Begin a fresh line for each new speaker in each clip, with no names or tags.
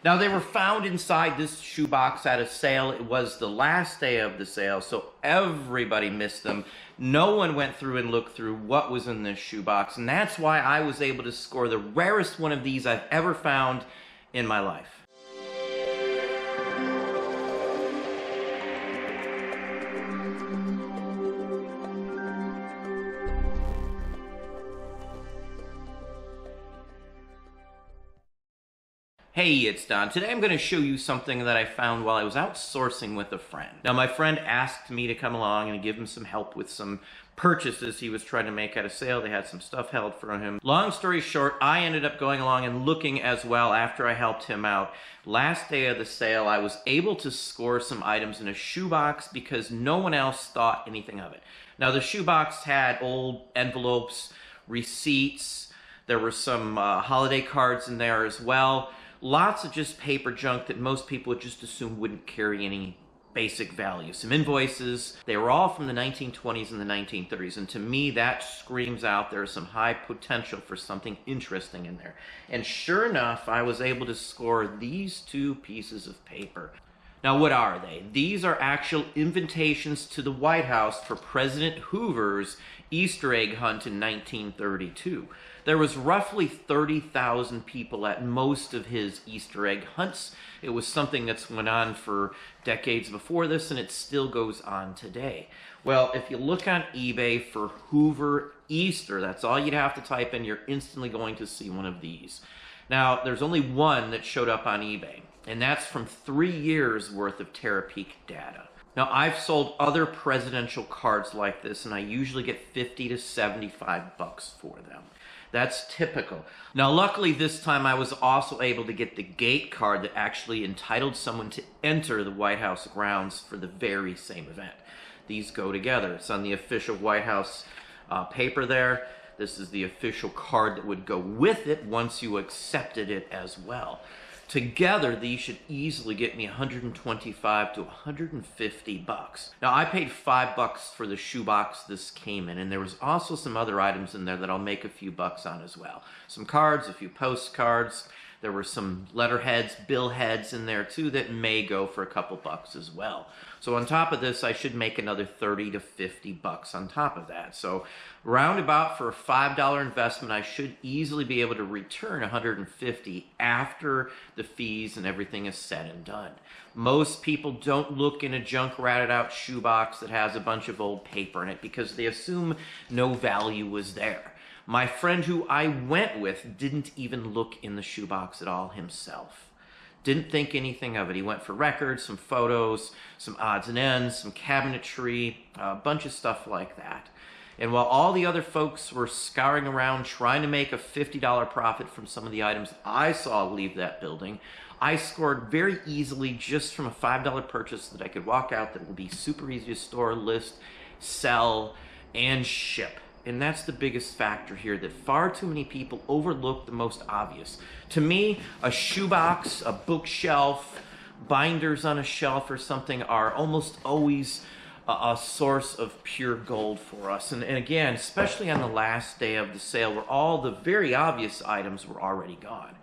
Now, they were found inside this shoebox at a sale. It was the last day of the sale, so everybody missed them. No one went through and looked through what was in this shoebox, and that's why I was able to score the rarest one of these I've ever found in my life. Hey, it's Don. Today I'm going to show you something that I found while I was out sourcing with a friend. Now, my friend asked me to come along and give him some help with some purchases he was trying to make at a sale. They had some stuff held for him. Long story short, I ended up going along and looking as well after I helped him out. Last day of the sale, I was able to score some items in a shoebox because no one else thought anything of it. Now, the shoebox had old envelopes, receipts. There were some holiday cards in there as well. Lots of just paper junk that most people would just assume wouldn't carry any basic value. Some invoices. They were all from the 1920s and the 1930s, and to me that screams out there's some high potential for something interesting in there. And sure enough, I was able to score these two pieces of paper. Now, what are they? These are actual invitations to the White House for President Hoover's Easter egg hunt in 1932. There was roughly 30,000 people at most of his Easter egg hunts. It was something that's went on for decades before this, and it still goes on today. Well, if you look on eBay for Hoover Easter, that's all you'd have to type in, you're instantly going to see one of these. Now, there's only one that showed up on eBay, and that's from 3 years worth of Terapeak data. Now, I've sold other presidential cards like this, and I usually get 50 to 75 bucks for them. That's typical. Now, luckily this time I was also able to get the gate card that actually entitled someone to enter the White House grounds for the very same event. These go together. It's on the official White House paper there. This is the official card that would go with it once you accepted it as well. Together, these should easily get me 125 to 150 bucks. Now, I paid 5 bucks for the shoebox this came in, and there was also some other items in there that I'll make a few bucks on as well. Some cards, a few postcards. There were some letterheads, bill heads in there too that may go for a couple bucks as well. So on top of this, I should make another 30 to 50 bucks on top of that. So roundabout for a $5 investment, I should easily be able to return 150 after the fees and everything is said and done. Most people don't look in a junk ratted out shoebox that has a bunch of old paper in it because they assume no value was there. My friend who I went with didn't even look in the shoebox at all himself. Didn't think anything of it. He went for records, some photos, some odds and ends, some cabinetry, a bunch of stuff like that. And while all the other folks were scouring around trying to make a $50 profit from some of the items I saw leave that building, I scored very easily just from a $5 purchase that I could walk out that will be super easy to store, list, sell, and ship. And that's the biggest factor here, that far too many people overlook the most obvious. To me, a shoebox, a bookshelf, binders on a shelf or something are almost always a source of pure gold for us. And again, especially on the last day of the sale where all the very obvious items were already gone.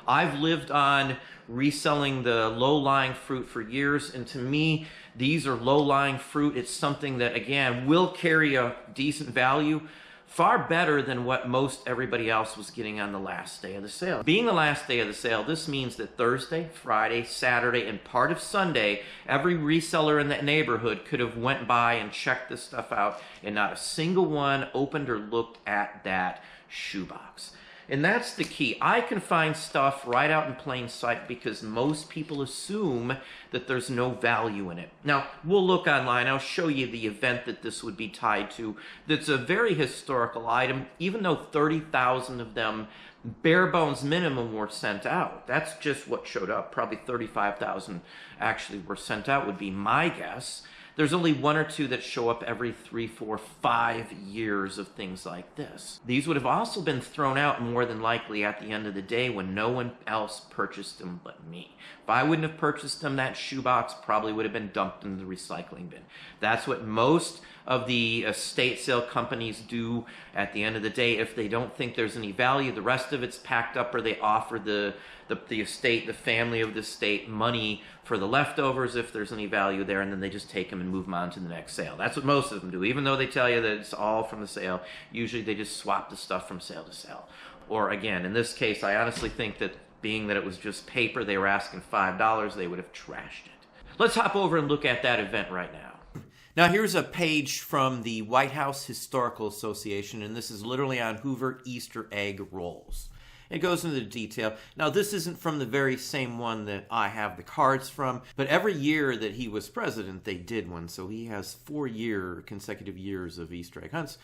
I've lived on reselling the low-lying fruit for years, and to me, these are low-lying fruit. It's something that, again, will carry a decent value, far better than what most everybody else was getting on the last day of the sale. Being the last day of the sale, this means that Thursday, Friday, Saturday, and part of Sunday, every reseller in that neighborhood could have went by and checked this stuff out, and not a single one opened or looked at that shoebox. And that's the key. I can find stuff right out in plain sight because most people assume that there's no value in it. Now, we'll look online. I'll show you the event that this would be tied to. That's a very historical item, even though 30,000 of them, bare bones minimum, were sent out. That's just what showed up. Probably 35,000 actually were sent out would be my guess. There's only 1 or 2 that show up every 3, 4, 5 years of things like this. These would have also been thrown out more than likely at the end of the day when no one else purchased them but me. If I wouldn't have purchased them, that shoebox probably would have been dumped in the recycling bin. That's what most of the estate sale companies do at the end of the day. If they don't think there's any value, the rest of it's packed up or they offer the the estate, the family of the estate, money for the leftovers if there's any value there, and then they just take them and move them on to the next sale. That's what most of them do. Even though they tell you that it's all from the sale, usually they just swap the stuff from sale to sale. Or again, in this case, I honestly think that being that it was just paper, they were asking $5, they would have trashed it. Let's hop over and look at that event right now. Now here's a page from the White House Historical Association, and this is literally on Hoover Easter egg rolls. It goes into the detail. Now this isn't from the very same one that I have the cards from, but every year that he was president, they did one. So he has 4 consecutive years of Easter egg hunts.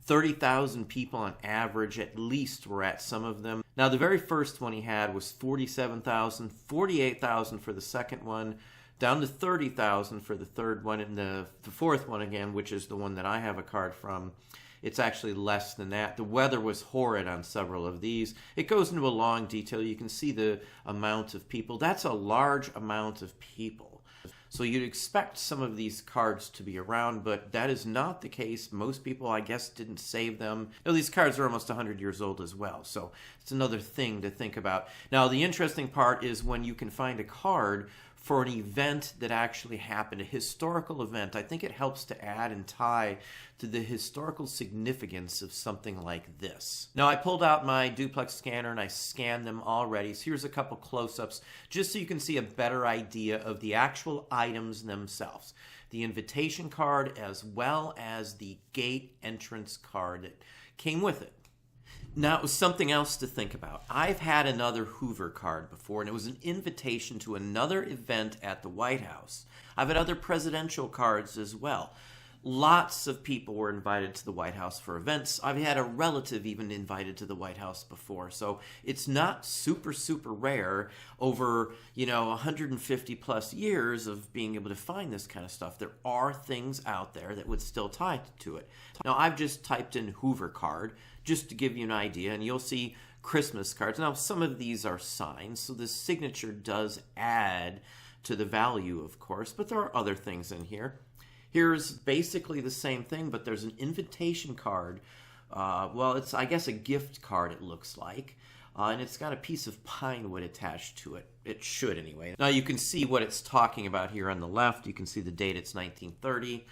30,000 people on average at least were at some of them. Now the very first one he had was 47,000, 48,000 for the second one, down to 30,000 for the third one, and the fourth one again, which is the one that I have a card from, it's actually less than that. The weather was horrid on several of these. It goes into a long detail. You can see the amount of people. That's a large amount of people. So you'd expect some of these cards to be around, but that is not the case. Most people, I guess, didn't save them. You know, these cards are almost 100 years old as well, so it's another thing to think about. Now, the interesting part is when you can find a card for an event that actually happened, a historical event. I think it helps to add and tie to the historical significance of something like this. Now, I pulled out my duplex scanner and I scanned them already. So here's a couple close-ups just so you can see a better idea of the actual items themselves. The invitation card as well as the gate entrance card that came with it. Now, it was something else to think about. I've had another Hoover card before, and it was an invitation to another event at the White House. I've had other presidential cards as well. Lots of people were invited to the White House for events. I've had a relative even invited to the White House before, so it's not super, super rare over, 150 plus years of being able to find this kind of stuff. There are things out there that would still tie to it. Now, I've just typed in Hoover card, just to give you an idea, and you'll see Christmas cards. Now, some of these are signed, so the signature does add to the value, of course, but there are other things in here. Here's basically the same thing, but there's an invitation card. Well, it's, I guess, a gift card, it looks like, and it's got a piece of pine wood attached to it. It should, anyway. Now, you can see what it's talking about here on the left. You can see the date, it's 1930.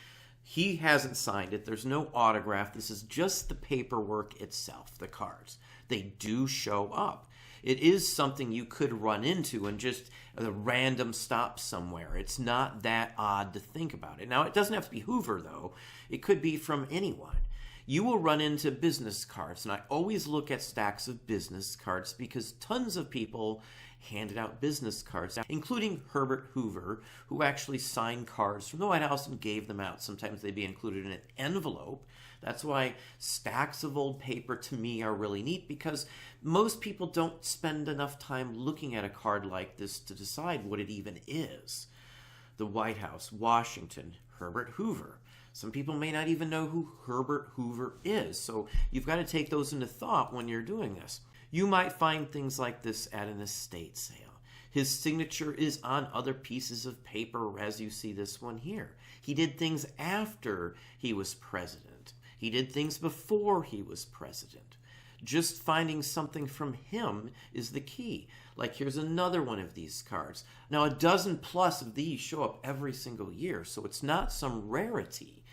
He hasn't signed it. There's no autograph. This is just the paperwork itself, the cards. They do show up. It is something you could run into in just a random stop somewhere. It's not that odd to think about it. Now, it doesn't have to be Hoover, though. It could be from anyone. You will run into business cards, and I always look at stacks of business cards because tons of people handed out business cards, including Herbert Hoover, who actually signed cards from the White House and gave them out. Sometimes they'd be included in an envelope. That's why stacks of old paper to me are really neat, because most people don't spend enough time looking at a card like this to decide what it even is. The White House, Washington, Herbert Hoover. Some people may not even know who Herbert Hoover is, so you've got to take those into thought when you're doing this. You might find things like this at an estate sale. His signature is on other pieces of paper, as you see this one here. He did things after he was president. He did things before he was president. Just finding something from him is the key. Like, here's another one of these cards. Now, a dozen plus of these show up every single year, so it's not some rarity.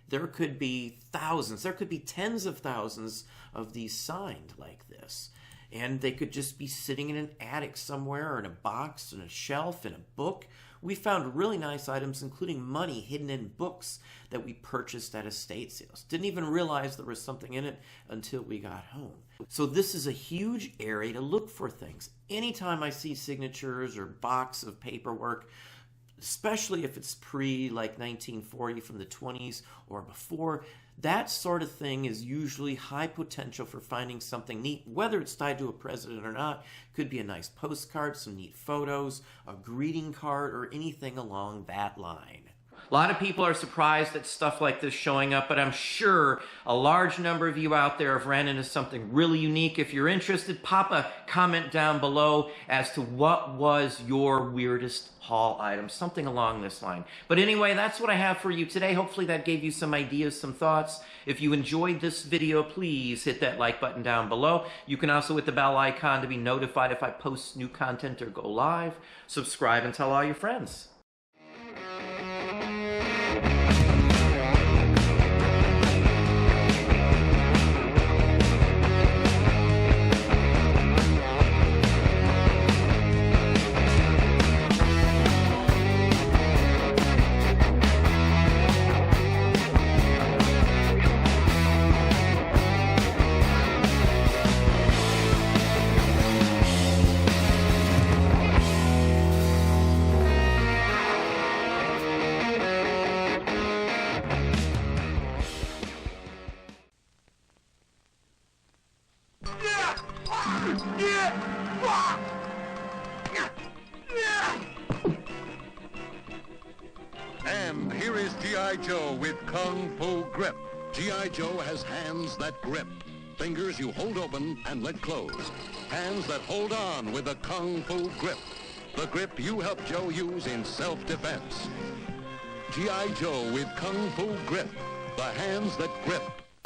There could be thousands, there could be tens of thousands of these signed like this. And they could just be sitting in an attic somewhere, or in a box, in a shelf, in a book. We found really nice items, including money hidden in books that we purchased at estate sales. Didn't even realize there was something in it until we got home. So this is a huge area to look for things. Anytime I see signatures or box of paperwork, especially if it's like 1940 from the 20s or before, that sort of thing is usually high potential for finding something neat, whether it's tied to a president or not. Could be a nice postcard, some neat photos, a greeting card, or anything along that line. A lot of people are surprised at stuff like this showing up, but I'm sure a large number of you out there have ran into something really unique. If you're interested, pop a comment down below as to what was your weirdest haul item, something along this line. But anyway, that's what I have for you today. Hopefully that gave you some ideas, some thoughts. If you enjoyed this video, please hit that like button down below. You can also hit the bell icon to be notified if I post new content or go live. Subscribe and tell all your friends.
And here is G.I. Joe with Kung Fu Grip. G.I. Joe has hands that grip. Fingers you hold open and let close. Hands that hold on with a Kung Fu Grip. The grip you help Joe use in self-defense. G.I. Joe with Kung Fu Grip. The hands that grip.